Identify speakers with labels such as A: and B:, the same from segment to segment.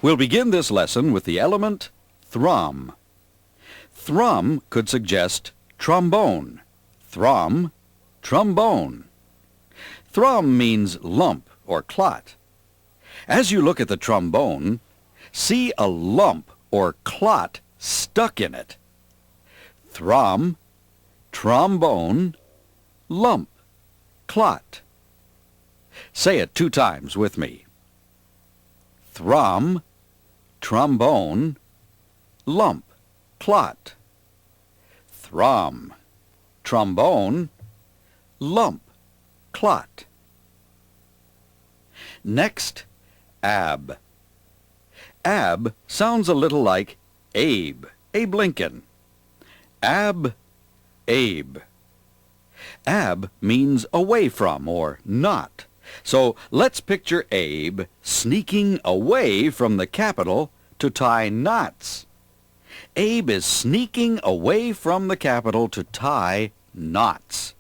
A: We'll begin this lesson with the element thrum. Thrum could suggest trombone. Thrum, trombone. Thrum means lump or clot. As you look at the trombone, see a lump or clot stuck in it. Thrum, trombone, lump, clot. Say it 2 times with me. Thrum, trombone, lump, clot. Thrum, trombone, lump, clot. Next, ab. Ab sounds a little like Abe, Abe Lincoln. Ab, Abe. Ab means away from or not. So let's picture Abe sneaking away from the Capitol to tie knots. Abe is sneaking away from the Capitol to tie knots.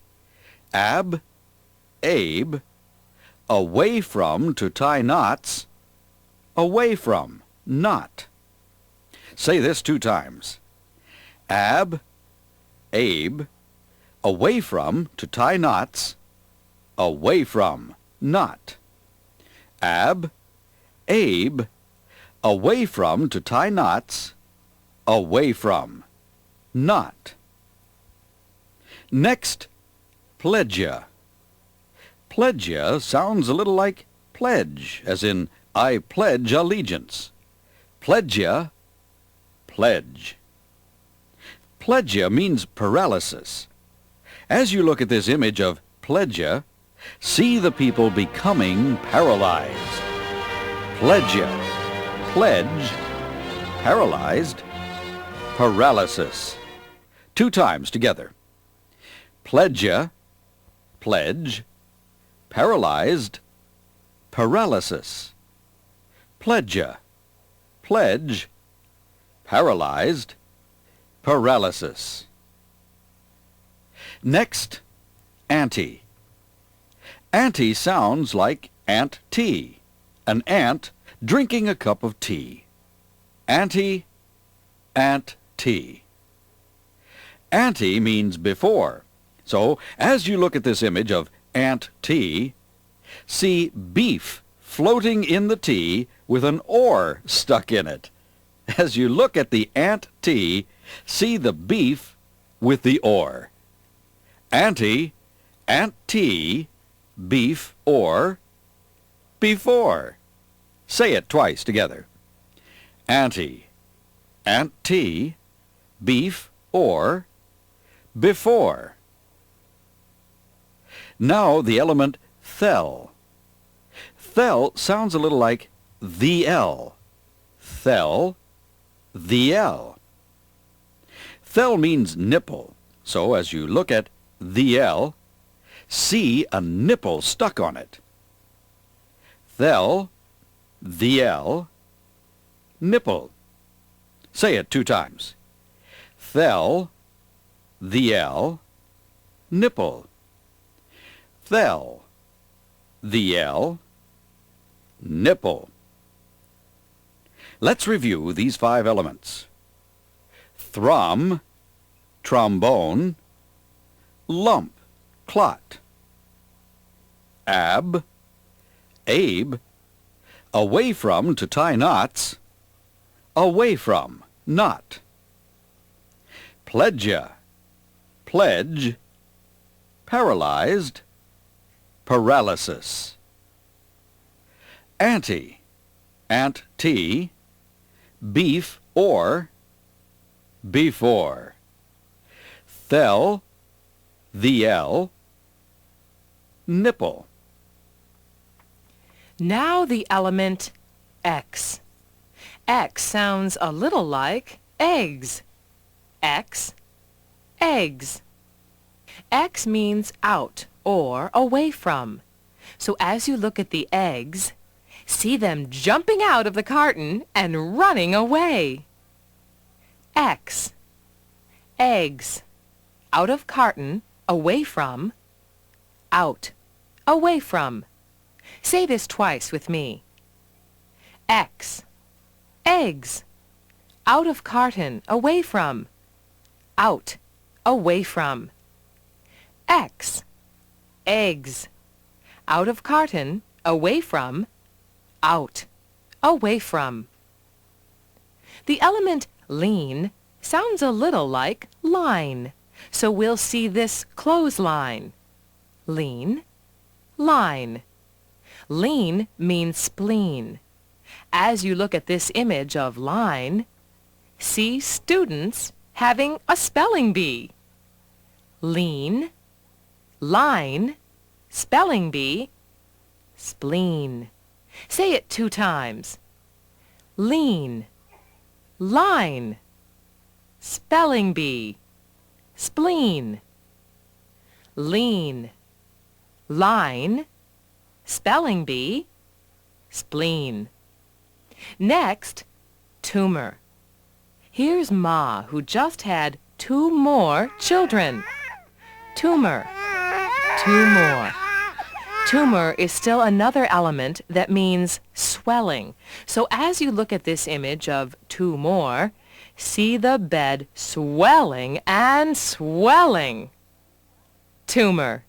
A: Ab, Abe, away from to tie knots, away from, not. Say this 2 times. Ab, Abe, away from to tie knots, away from, not. Ab, Abe, away from to tie knots, away from, not. Next, pledgia. Pledgia sounds a little like pledge, as in I pledge allegiance. Pledgia, pledge. Pledgia means paralysis. As you look at this image of pledgia, see the people becoming paralyzed. Pledgia, pledge, paralyzed, paralysis. 2 times together. Pledgia, pledge, paralyzed, paralysis. Pledgia, pledge, paralyzed, paralysis. Next, ante. Ante sounds like ant tea, an ant drinking a cup of tea. Ante, ant tea. Ante means before. So, as you look at this image of ant tea, see beef floating in the tea with an oar stuck in it. As you look at the ant tea, see the beef with the oar. Ante, ant tea, beef, or, before. Say it twice together. Ante, ant tea, beef, or, before. Now the element thel. Thel sounds a little like the L. Thel, the L. Thel means nipple, so as you look at the L, see a nipple stuck on it. Thel, the L, nipple. Say it 2 times. Thel, the L, nipple. Thel, the L, nipple. Let's review these 5 elements. Thrum, trombone, lump, clot. Ab, Abe, away from to tie knots, away from, not. Pledgia, pledge, paralyzed, paralysis. Ante, ant tea, beef or, before. Thel, the L, nipple.
B: Now the element X. X sounds a little like eggs. X, eggs. X means out or away from. So as you look at the eggs, see them jumping out of the carton and running away. X, eggs. Out of carton, away from, out, away from. Say this twice with me. X, eggs. Out of carton, away from. Out, away from. X, eggs. Out of carton, away from. Out, away from. The element lean sounds a little like line, so we'll see this clothesline. Lean, line. Lean means spleen. As you look at this image of line, see students having a spelling bee. Lean, line, spelling bee, spleen. Say it 2 times. Lean, line, spelling bee, spleen. Lean, line, spelling bee, spleen. Next, tumor. Here's Ma, who just had 2 more children. Tumor, 2 more. Tumor is still another element that means swelling. So as you look at this image of 2 more, see the bed swelling and swelling. Tumor,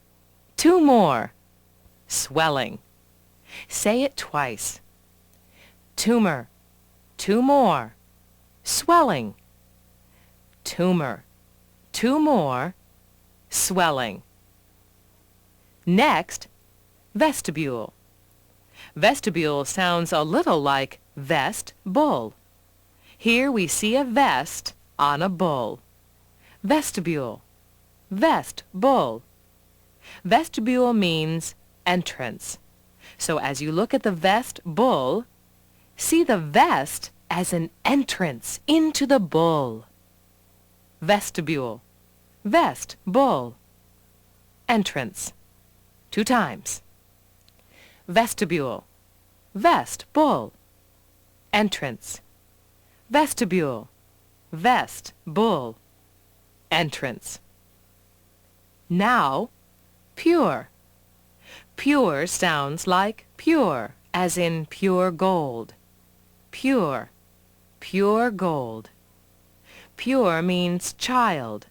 B: 2 more, swelling. Say it twice. Tumor, 2 more, swelling. Tumor, 2 more, swelling. Next, vestibule. Vestibule sounds a little like vest, bull. Here we see a vest on a bull. Vestibule, vest, bull. Vestibule means entrance. So as you look at the vest, bull, see the vest as an entrance into the bull. Vestibule, vest, bull, entrance. 2 times. Vestibule, vest, bull, entrance. Vestibule, vest, bull, entrance. Now, pure. Pure sounds like pure, as in pure gold. Pure, pure gold. Pure means child.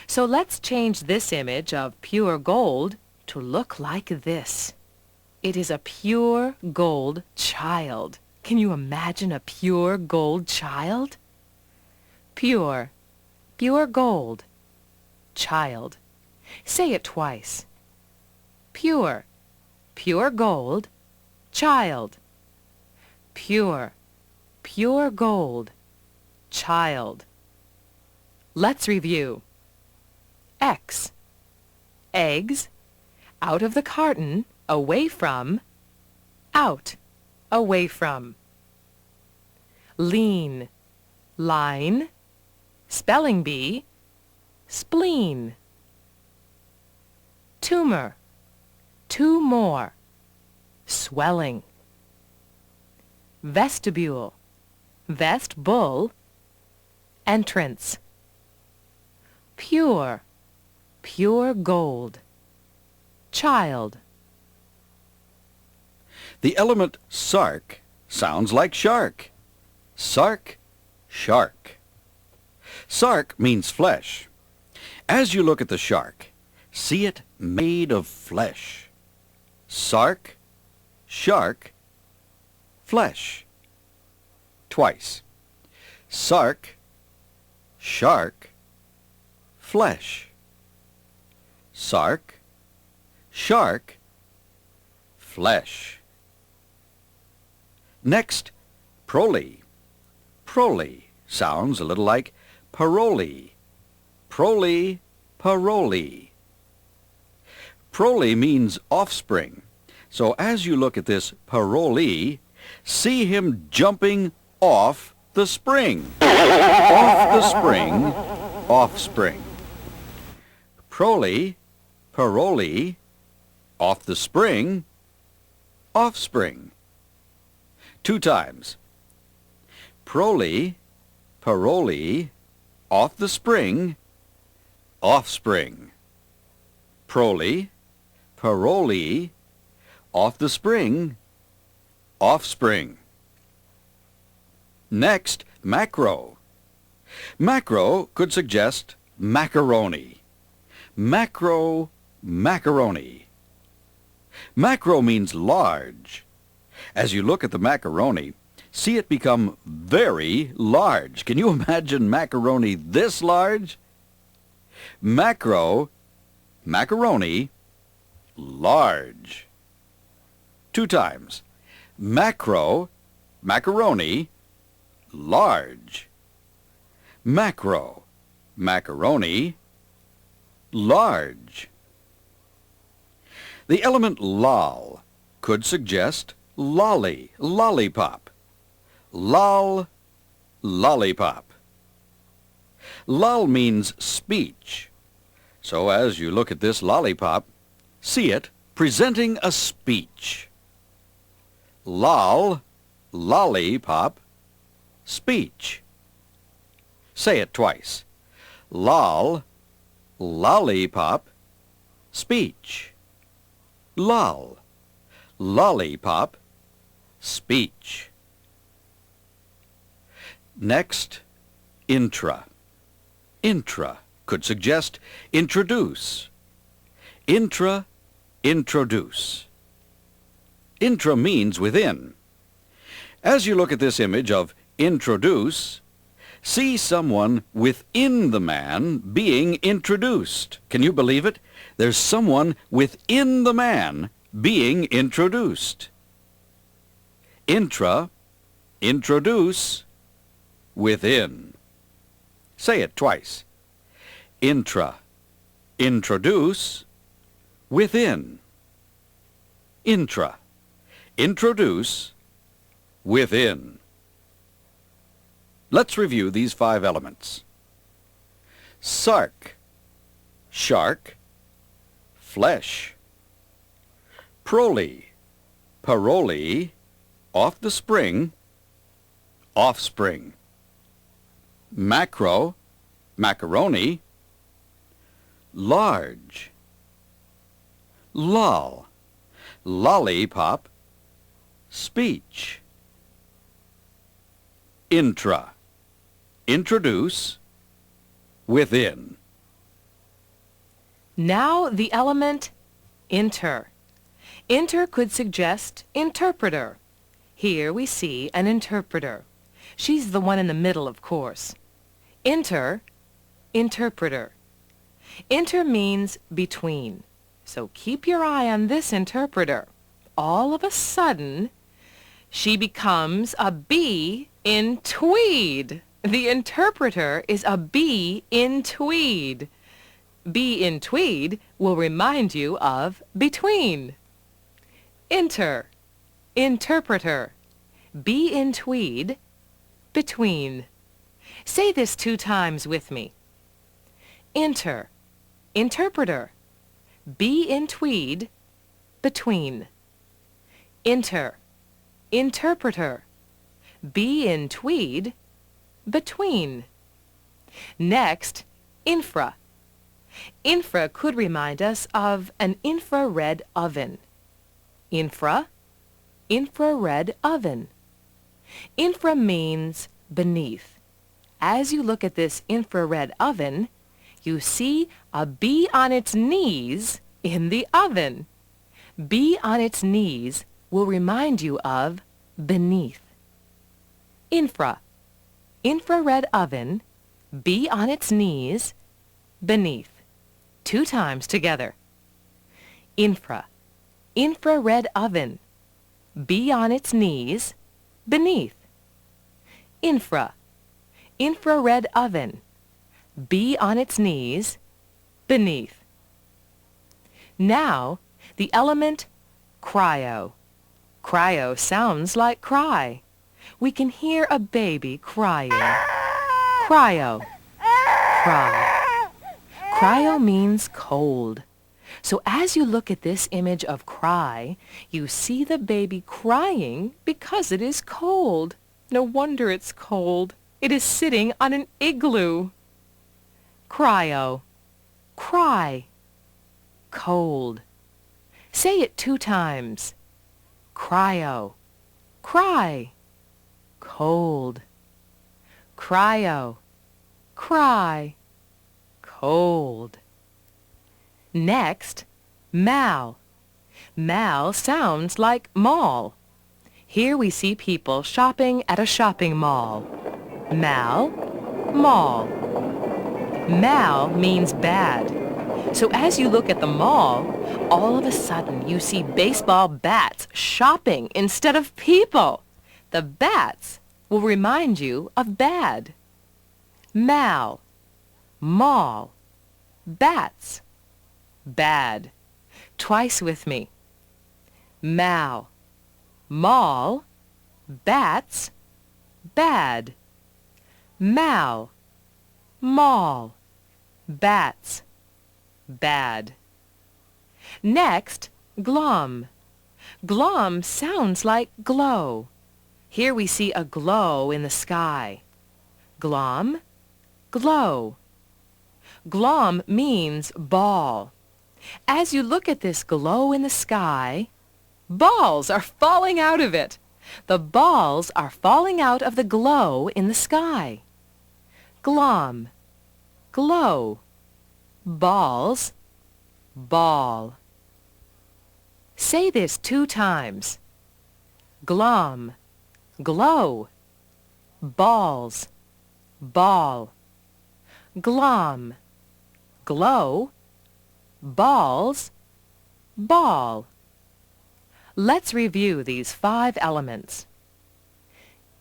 B: So let's change this image of pure gold to look like this. It is a pure gold child. Can you imagine a pure gold child? Pure, pure gold, child. Say it twice. Pure, pure gold, child. Pure, pure gold, child. Let's review. X, eggs. Out of the carton, away from. Out, away from. Lean, line. Spelling bee, spleen. Tumor, 2 more, swelling. Vestibule, vest, bull, entrance. Pure, pure gold, child.
A: The element sark sounds like shark. Sark, shark. Sark means flesh. As you look at the shark, see it made of flesh. Sark, shark, flesh. Twice. Sark, shark, flesh. Sark, shark, flesh. Next, prole. Prole sounds a little like parole. Prole, parole. Prole means offspring. So as you look at this parolee, see him jumping off the spring. Off the spring, offspring. Prole, parole, off the spring, offspring. 2 times. Prole, parole, off the spring, offspring. Prole, parole, off the spring, offspring. Next, macro. Macro could suggest macaroni. Macro, macaroni. Macro means large. As you look at the macaroni, see it become very large. Can you imagine macaroni this large? Macro, macaroni, large. 2 times. Macro, macaroni, large. Macro, macaroni, large. The element lol could suggest lolly, lollipop. Lol, lollipop. Lol means speech. So as you look at this lollipop, see it presenting a speech. Lol, lollipop, speech. Say it twice. Lol, lollipop, speech. Lol, lollipop, speech. Next, intra. Intra could suggest introduce. Intra, introduce. Intra means within. As you look at this image of introduce, see someone within the man being introduced. Can you believe it? There's someone within the man being introduced. Intra, introduce, within. Say it twice. Intra, introduce, within. Intra, introduce, within. Let's review these 5 elements. Sark, shark, flesh. Proly, paroli, off the spring, offspring. Macro, macaroni. Large. Lol, lollipop, speech. Intra, introduce, within.
B: Now the element inter. Inter could suggest interpreter. Here we see an interpreter. She's the one in the middle, of course. Inter, interpreter. Inter means between. So keep your eye on this interpreter. All of a sudden, she becomes a bee in tweed. The interpreter is a bee in tweed. Bee in tweed will remind you of between. Inter, interpreter. Bee in tweed, between. Say this 2 times with me. Inter, interpreter. Bee in tweed, between. Inter, interpreter. Bee in tweed, between. Next, infra. Infra could remind us of an infrared oven. Infra, infrared oven. Infra means beneath. As you look at this infrared oven, you see a bee on its knees in the oven. Bee on its knees will remind you of beneath. Infra, infrared oven, bee on its knees, beneath. 2 times together. Infra, infrared oven, bee on its knees, beneath. Infra, infrared oven, bee on its knees, beneath. Now, the element cryo. Cryo sounds like cry. We can hear a baby crying. Cryo, cry. Cryo means cold. So as you look at this image of cry, you see the baby crying because it is cold. No wonder it's cold. It is sitting on an igloo. Cryo, cry, cold. Say it 2 times. Cryo, cry, cold. Cryo, cry, cold. Next, mall. Mall sounds like mall. Here we see people shopping at a shopping mall. Mall, mall. Mal means bad. So as you look at the mall, all of a sudden you see baseball bats shopping instead of people. The bats will remind you of bad. Mal, mall, bats, bad. Twice with me. Mal, mall, bats, bad. Mal, mall, bats, bad. Next, glum. Glum sounds like glow. Here we see a glow in the sky. Glum, glow. Glum means ball. As you look at this glow in the sky, balls are falling out of it. The balls are falling out of the glow in the sky. Glum, glow. Balls, ball. Say this 2 times. Glum, glow. Balls, ball. Glum, glow. Balls, ball. Let's review these 5 elements.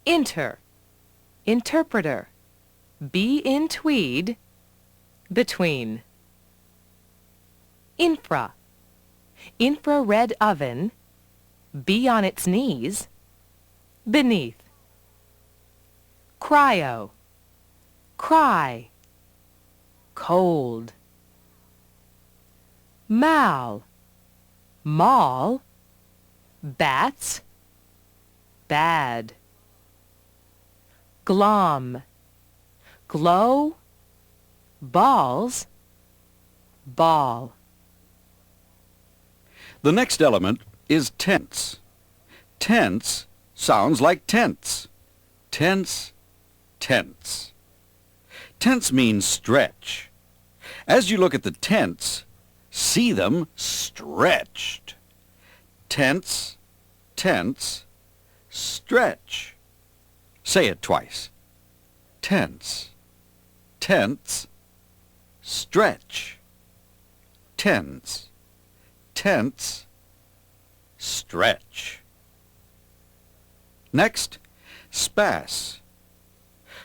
B: Inter, interpreter. Be in tweed, between. Infra, infrared oven. Be on its knees, beneath. Cryo, cry, cold. Mal, mall, bats, bad. Glum, glow, balls, ball.
A: The next element is tense. Tense sounds like tense. Tense, tense. Tense means stretch. As you look at the tense, see them stretched. Tense, tense, stretch. Say it twice. Tense, tense, stretch. Tense, tense, stretch. Next, spas.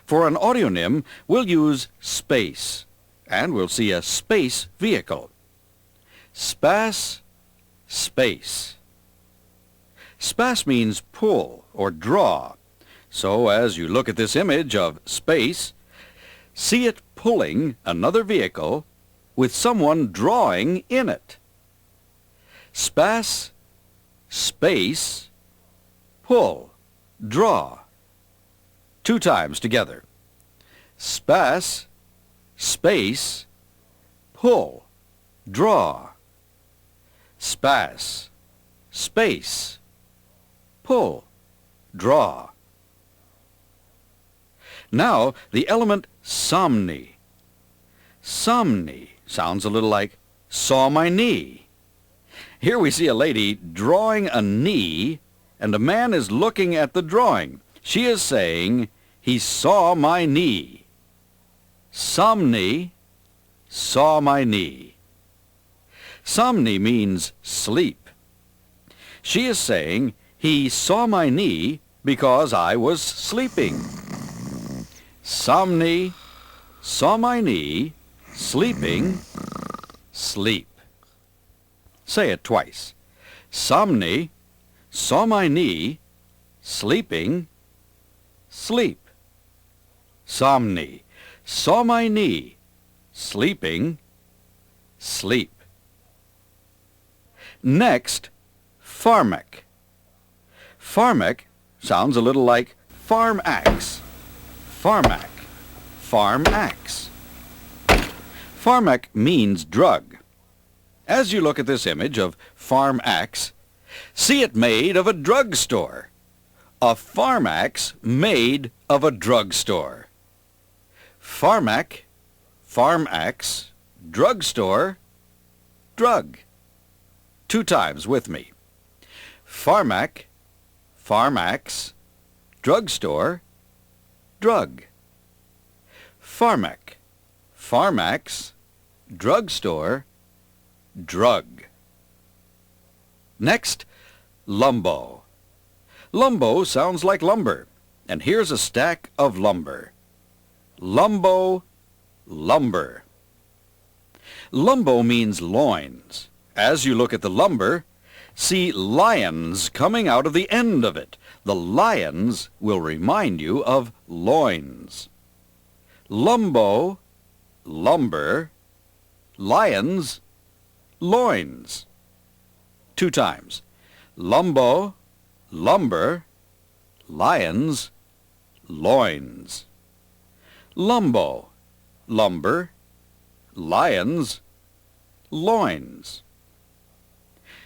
A: For an audionym, we'll use space, and we'll see a space vehicle. Spas, space. Spas means pull or draw. So as you look at this image of space, see it pulling another vehicle with someone drawing in it. Spas, space, pull, draw. 2 times together. Spas, space, pull, draw. Spas, space, pull, draw. Now the element somni. Somni sounds a little like saw my knee. Here we see a lady drawing a knee, and a man is looking at the drawing. She is saying, he saw my knee. Somni, saw my knee. Somni means sleep. She is saying, he saw my knee because I was sleeping. Somni, saw my knee, sleeping, sleep. Say it twice. Somni, saw my knee, sleeping, sleep. Somni, saw my knee, sleeping, sleep. Next, pharmac. Pharmac sounds a little like farm axe. Pharmac, farm axe. Pharmac means drug. As you look at this image of farm axe, see it made of a drugstore. A farm axe made of a drugstore. Pharmac, Pharmax, drugstore, drug. 2 times with me. Pharmac, Pharmax, drugstore, drug. Pharmac, Pharmax, drugstore, drug. Next, lumbo. Lumbo sounds like lumber, and here's a stack of lumber. Lumbo, lumber. Lumbo means loins. As you look at the lumber, see lions coming out of the end of it. The lions will remind you of loins. Lumbo, lumber, lions, loins. 2 times. Lumbo, lumber, lions, loins. Lumbo, lumber, lions, loins.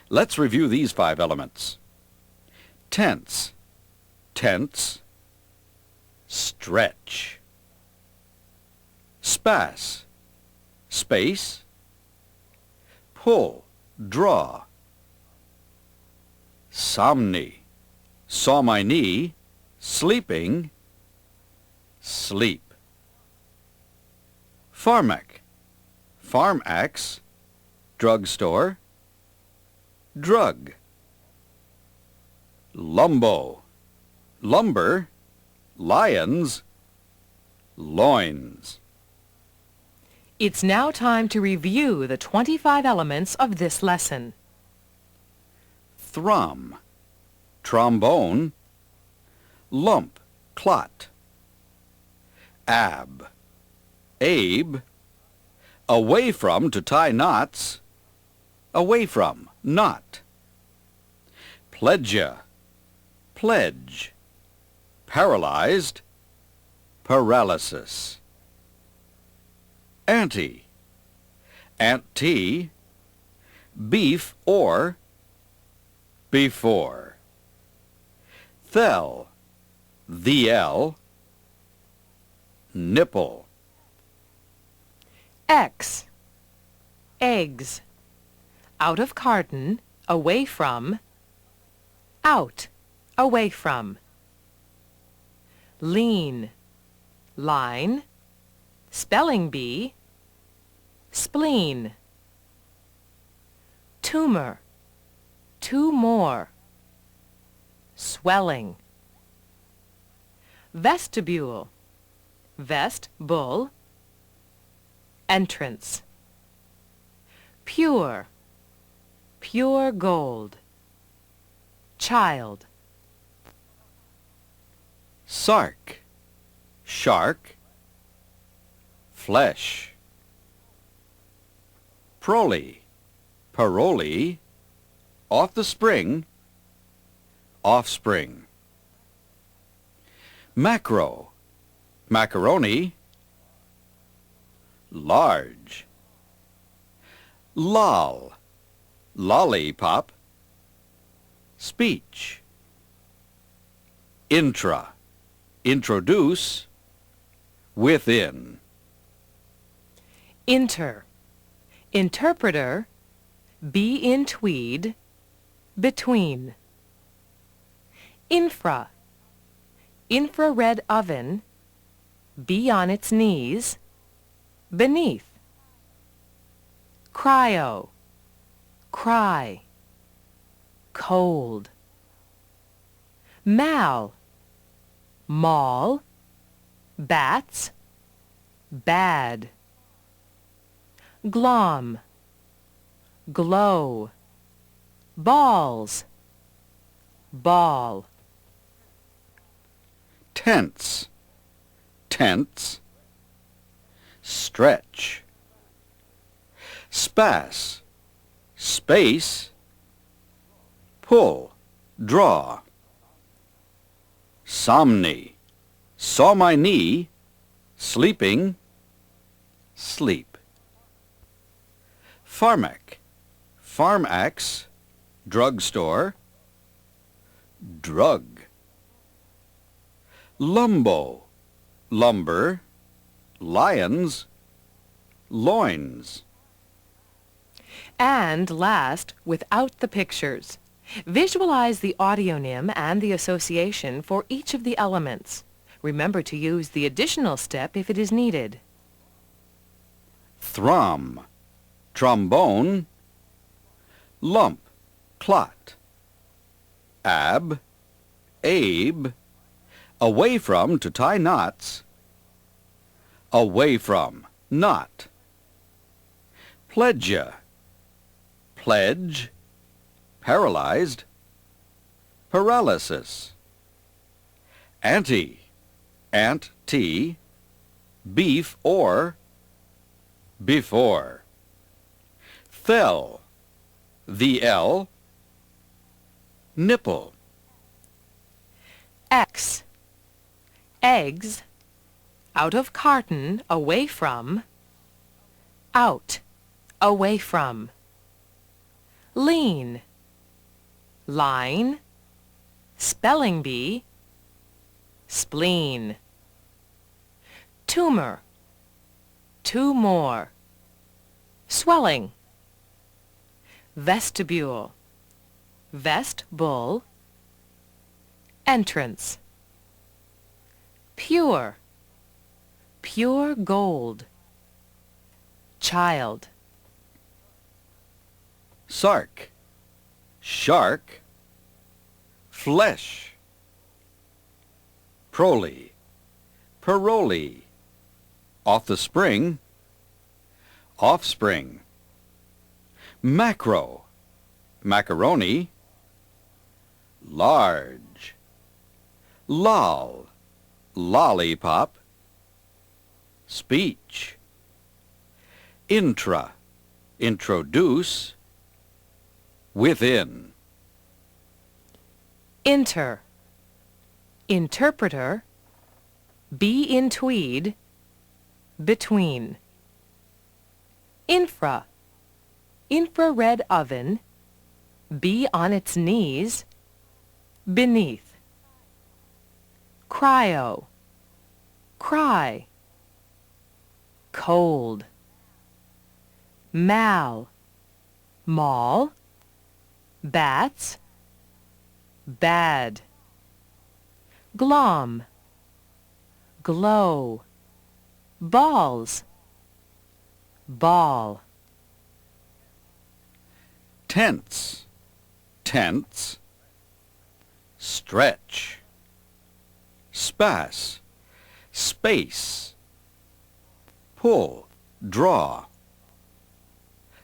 A: Let's review these 5 elements. Tense, tense, stretch. Spas, space, pull, draw. Somni, saw my knee, sleeping, sleep. Pharmac, Pharmax, drugstore, drug. Lumbo, lumber, lions, loins.
B: It's now time to review the 25 elements of this lesson.
A: Thrum, trombone, lump, clot. Ab, abe, away from to tie knots, away from, knot. Pledgia, pledge. Paralyzed, paralysis. Ante, ante, beef or before. Thel, the L, nipple.
B: X, eggs. Out of carton, away from. Out, away from. Lean, line. Spelling bee, spleen. Tumor, 2 more. Swelling. Vestibule, vest, bull. Entrance. Pure, pure gold. Child.
A: Sark, shark, flesh. Prole, parole, off the spring, offspring. Macro, macaroni, large. Lol, lollipop, speech. Intra, introduce, within.
B: Inter, interpreter, be in tweed, between. Infra, infrared oven, be on its knees, beneath. Cryo, cry, cold. Mal, mall, bats, bad. Glom, glow. Balls, ball.
A: Tense, tense. Stretch. Spas, space. Pull, draw. Somni, saw my knee, sleeping, sleep. Pharmac, Pharmax, drugstore, drug. Lumbo, lumber, lions, loins.
B: And last, without the pictures. Visualize the audionym and the association for each of the elements. Remember to use the additional step if it is needed.
A: Thrum, trombone, lump, clot. Ab, abe, away from to tie knots, away from, knot. Pledge, pledge, paralyzed, paralysis. Ante, ant-t, beef or, before. Thel, the L, nipple.
B: X. Eggs. Out of carton, away from. Out, away from. Lean. Line. Spelling bee. Spleen. Tumor. Two more. Swelling. Vestibule. Vest, bull. Entrance. Pure. Pure gold. Child.
A: Sark, shark, flesh. Prole, parole, off the spring, offspring. Macro, macaroni, large. Lol, lollipop. Speech. Intra, introduce. Within.
B: Inter. Interpreter. Be in tweed. Between. Infra. Infrared oven. Be on its knees. Beneath. Cryo. Cry. Cold. Mal. Mall. Bats. Bad. Glom. Glow. Balls. Ball.
A: Tense, tense. Stretch. Spas, space. Pull, draw.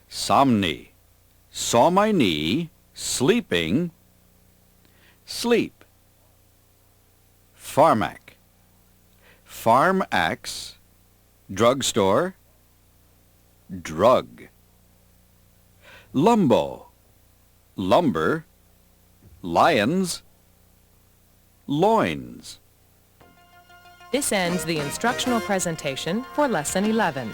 A: Somni, saw my knee, sleeping. Sleep. Pharmac, farm axe, drugstore, drug. Lumbo, lumber, lions, loins.
B: This ends the instructional presentation for Lesson 11.